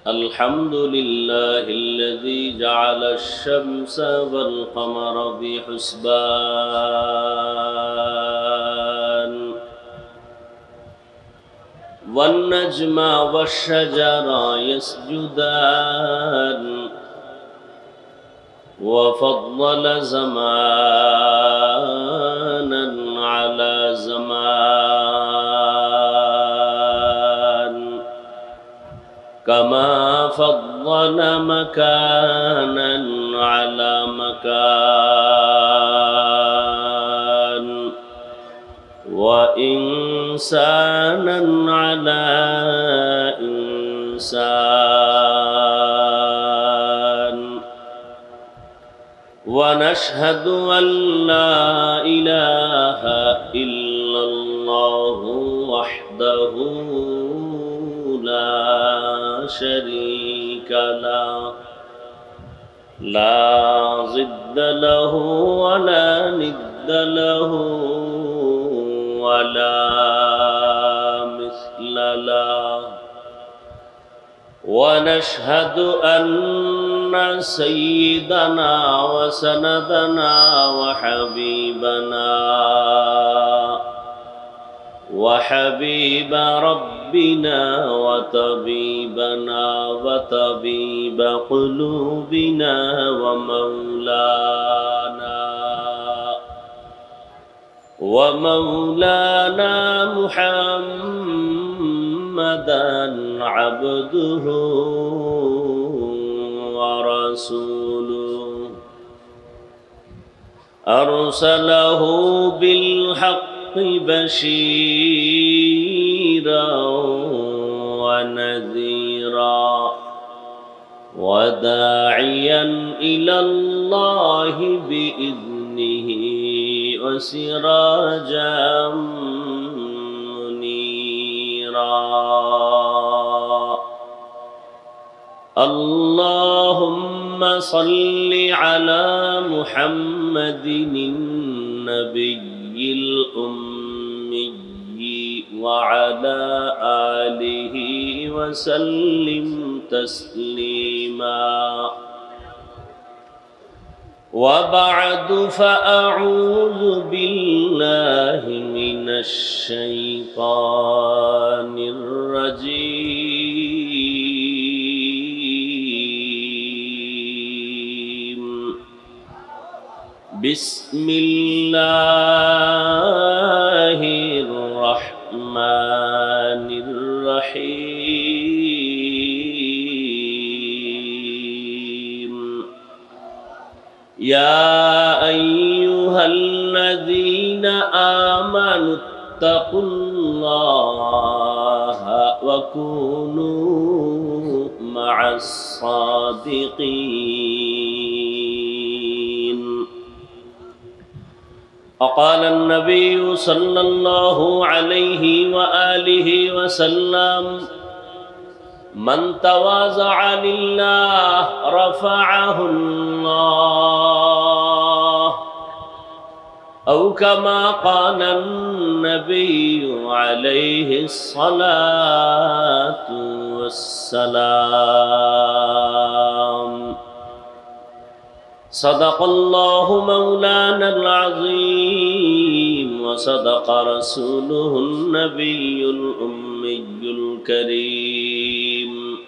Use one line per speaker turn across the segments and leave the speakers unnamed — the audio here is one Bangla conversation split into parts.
الحمد لله الذي جعل الشمس والقمر بحسبان والنجم والشجر يسجدان وفضل زمانا على زمان كما فضل مكانا على مكان وإنسانا على إنسان ونشهد أن لا إله إلا الله وحده لا شريك له لا ضد له ولا ند له ولا مثل له ونشهد أن سيدنا وسندنا وحبيب ربنا وطبيبنا وطبيب قلوبنا ومولانا محمدا عبده ورسوله أرسله بالحق بشيرا ونذيرا وداعيا إلى الله بإذنه وسراجا منيرا اللهم صل على محمد النبي الأمي وعلى آله وسلم تسليما وبعد فأعوذ بالله من الشيطان الرجيم بسم الله الرحمن الرحيم يا أيها الذين آمنوا اتقوا الله وكونوا مع الصادقين وقال النبي صلى الله عليه وآله وسلم من تواضع لله رفعه الله أو كما قال النبي عليه الصلاة والسلام صدق الله مولانا العظيم وصدق رسوله النبي الأمي الكريم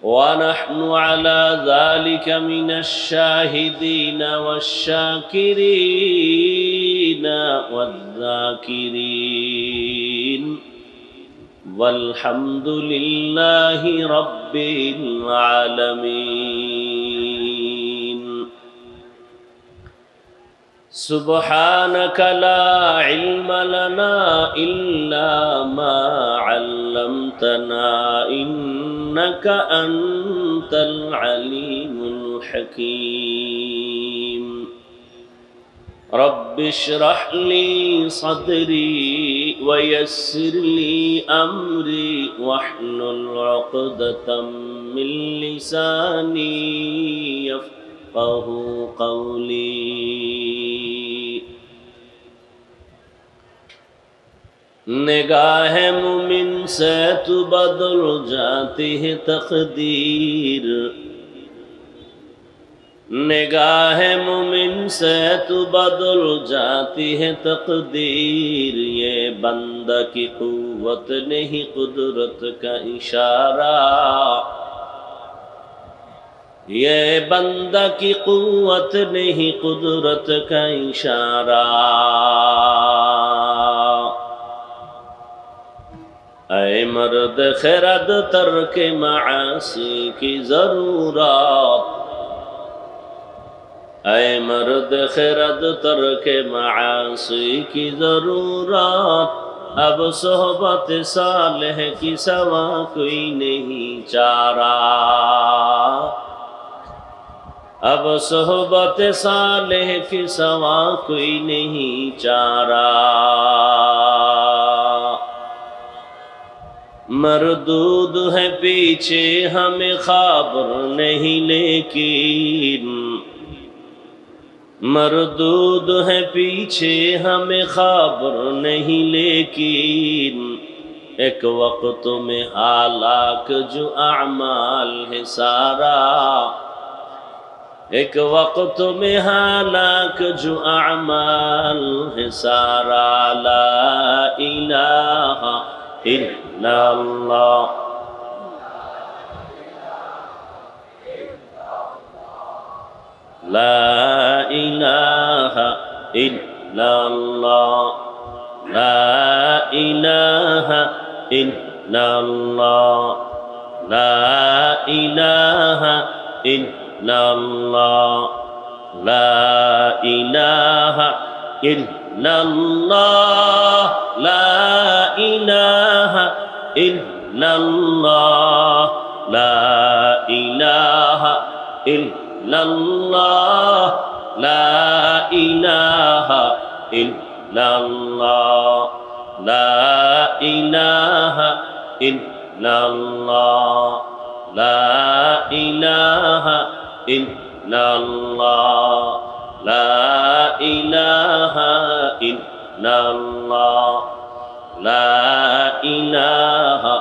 ونحن على ذلك من الشاهدين والشاكرين والذاكرين والحمد لله رب العالمين سبحانك لا علم لنا إلا ما علمتنا إنك أنت العليم الحكيم رب اشرح لي صدري ويسر لي أمري واحلل عقدة من لساني يفقه قولي निगाह मुमिन से तू बदल जाती है तकदीर, निगाह मुमिन से तू बदल जाती है तकदीर। ये बंदा की कुव्वत नहीं कुदरत का इशारा, ये बंदा की कुव्वत नहीं कुदरत का इशारा। ऐ मर्द खिरद तर्क मासी की जरूरत, ऐ मर्द खिरद तर्क मासी की जरूरत। अब सोहबत सालेह की सवा कोई नहीं चारा, अब सोहबत सालेह की सवा कोई नहीं चारा। मरदूद है पीछे हमें खबर नहीं लेकिन, मरदूद है पीछे हमें खबर नहीं लेकिन। एक वक्त में हालाक जो अमाल है सारा, एक वक्त में हालाक जो अमाल है सारा। ला इलाहा इल्लल्लाह, ला इलाहा इल्लल्लाह, ला इलाहा इल्लल्लाह, ला इलाहा इल्लल्लाह, ला इलाहा इल्लल्लाह, ला इलाहा इल्लल्लाह, ला इलाहा इल्लल्लाह, ला इलाहा इल्लल्लाह, ला इलाहा इल्लल्लाह, ला इलाहा इल्लल्लाह, ला इलाहा इल्लल्लाह, ला इलाहा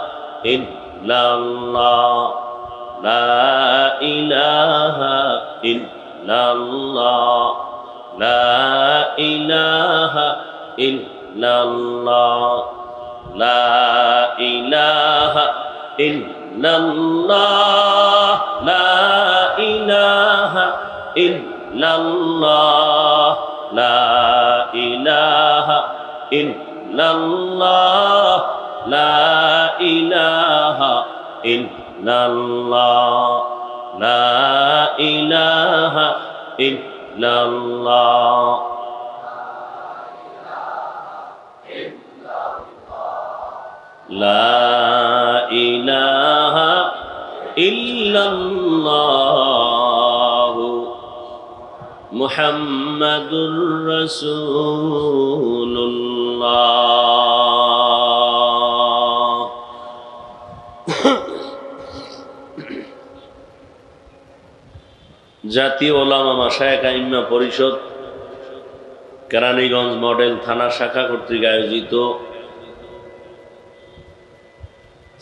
इल्लल्लाह, ला इलाहा इल्लल्लाह, ला इलाहा इल्लल्लाह, ला इलाहा इल्लल्लाह, ला इलाहा इल्लल्लाह, ला इलाहा इल्लल्लाह, ला इलाहा इल्लल्लाह, ला इलाहा इल्लल्लाह। ला इलाहा इल्लल्लाह मुहम्मदुर रसूलुल्लाह। জাতীয় ওলামা মাশায়েখ আইম্মা পরিষদ কেরানীগঞ্জ মডেল থানা শাখা কর্তৃক আয়োজিত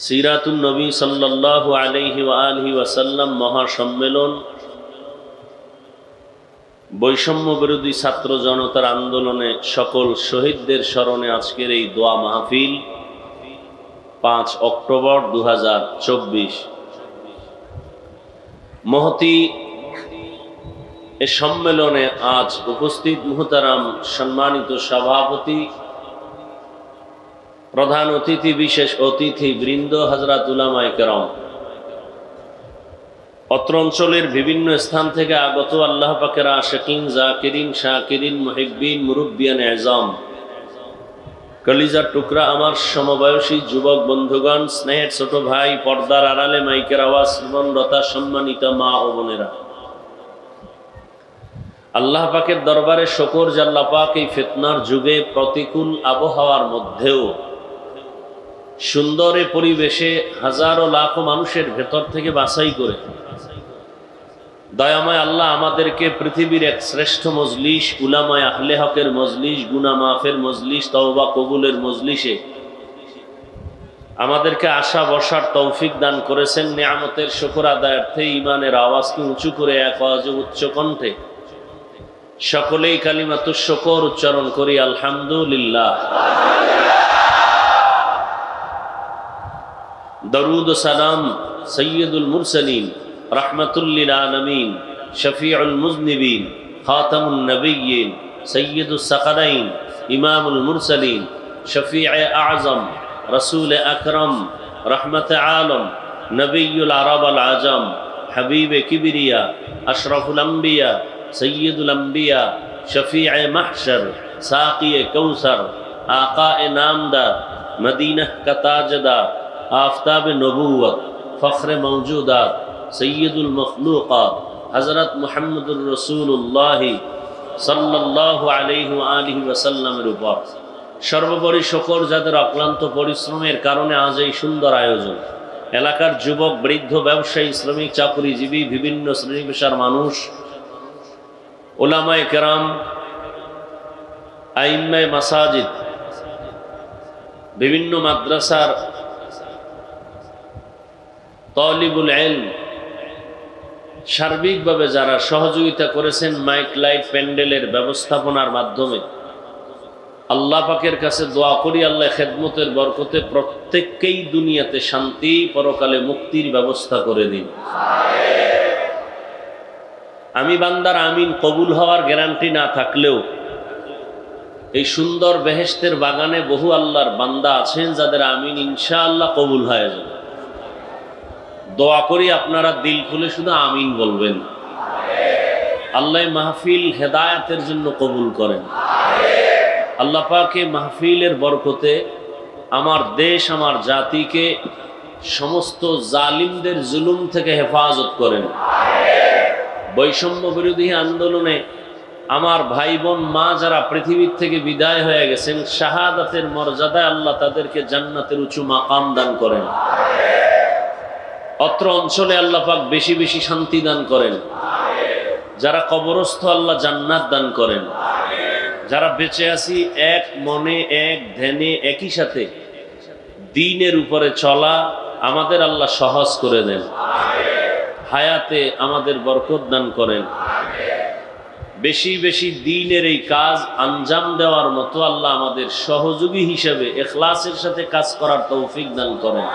সিরাতুন নবী সাল্লাল্লাহু আলাইহি ওয়া আলিহি ওয়াসাল্লাম মহাসম্মেলন বৈষম্য বিরোধী ছাত্র জনতার আন্দোলনে সকল শহীদদের স্মরণে আজকের এই দোয়া মাহফিল 5 অক্টোবর 2024 মহতি এ সম্মেলনে আজ উপস্থিত মুহতারাম সম্মানিত সভাপতি, প্রধান অতিথি, বিশেষ অতিথি বৃন্দ, হযরত উলামায়ে কেরাম, অত্র অঞ্চলের বিভিন্ন স্থান থেকে আগত আল্লাহ পাকের আশিকিন, জাকিরিন, শাকিরিন, মুহিব্বিন, মুরব্বিয়ান আযম, কলিজার টুকরা আমার সমবয়সী যুবক বন্ধুগণ, স্নেহের ছোট ভাই, পর্দার আড়ালে মাইকের আওয়াজ শ্রবণরতা সম্মানিত মা ও বোনেরা, আল্লাহ পাকের দরবারে শুকর যে আল্লাহ পাক এই ফিতনার যুগে প্রতিকূল আবহাওয়ার মধ্যেও সুন্দর পরিবেশে হাজারো লাখো মানুষের ভেতর থেকে বাছাই করে দয়াময় আল্লাহ আমাদেরকে পৃথিবীর এক শ্রেষ্ঠ মজলিস, উলামায়ে আহলে হকের মজলিস, গুনাহ মাফের মজলিস, তওবা কবুলের মজলিসে আমাদেরকে আশা বসার তৌফিক দান করেছেন। নিয়ামতের শুকর আদায়ার্থে ইমানের আওয়াজকে উঁচু করে এক আওয়াজে উচ্চ কণ্ঠে সকলেই কালিমাতুশ শুকর উচ্চারণ করি, আলহামদুলিল্লাহ। দরুদ ও সালাম সৈয়দুল মুরসালিন, রাহমাতুল লিল আলামিন, শফিউল মুজনিবিন, খাতামুন নবিয়্যিন, সৈয়দুস সাকালাইন, ইমামুল মুরসালিন, শফিয়ে আযম, রসুল আকরম, রহমত আলম, নবিয়ুল আরব আল আজম, হাবিবে কিবরিয়া, আশরাফুল আম্বিয়া, সৈয়দুল আম্বিয়া, শফিয়ে মাহশর, সাকিয়ে কৌসর, আকায়ে নামদার, মদিনাহ কা তাজদার, आफताब नबूवत, फ़ख्र मौजूदात, सैयदुल मखलूक़ात, हज़रत मुहम्मदुर रसूलुल्लाह सल्लल्लाहु अलैहि व आलिहि वसल्लमेर উপর সর্বোপরি শুকর যাদের অক্লান্ত পরিশ্রমের কারণে আজ এই সুন্দর আয়োজন। এলাকার যুবক, বৃদ্ধ, ব্যবসায়ী, শ্রমিক, চাকুরিজীবী, বিভিন্ন শ্রেণী পেশার মানুষ, উলামায়ে কেরাম, আইম্মায়ে মাসাজিদ, বিভিন্ন মাদ্রাসার তালিবুল ইলম, সার্বিকভাবে যারা সহযোগিতা করেছেন মাইক, লাইট, প্যান্ডেলের ব্যবস্থাপনার মাধ্যমে, আল্লাহ পাকের কাছে দোয়া করি আল্লাহ খেদমতের বরকতে প্রত্যেককেই দুনিয়াতে শান্তি, পরকালে মুক্তির ব্যবস্থা করে দিন। আমি বান্দার আমিন কবুল হওয়ার গ্যারান্টি না থাকলেও এই সুন্দর বেহেশতের বাগানে বহু আল্লাহর বান্দা আছেন যাদের আমিন ইনশাআল্লাহ কবুল হয়ে যাবে। দোয়া করি আপনারা দিল খুলে শুধু আমিন বলবেন। আল্লাহ মাহফিল হেদায়েতের জন্য কবুল করেন। আল্লাহ পাকে মাহফিলের বরকতে আমার দেশ, আমার জাতিকে সমস্ত জালিমদের জুলুম থেকে হেফাজত করেন। বৈষম্য বিরোধী আন্দোলনে আমার ভাই বোন, মা যারা পৃথিবীর থেকে বিদায় হয়ে গেছেন, শাহাদাতের মর্যাদায় আল্লাহ তাদেরকে জান্নাতের উঁচু মাকাম দান করেন। অত্র অঞ্চলে আল্লাহ পাক বেশি বেশি শান্তি দান করেন। যারা কবরস্থ আল্লাহ জান্নাত দান করেন। যারা বেঁচে আছি এক মনে, এক ধ্যানে, একই সাথে দ্বীনের উপরে চলা আমাদের আল্লাহ সহজ করে দেন। হায়াতে আমাদের বরকত দান করেন। বেশি বেশি দ্বীনের এই কাজ আঞ্জাম দেওয়ার মতো আল্লাহ আমাদের সহযোগী হিসেবে ইখলাসের সাথে কাজ করার তৌফিক দান করেন।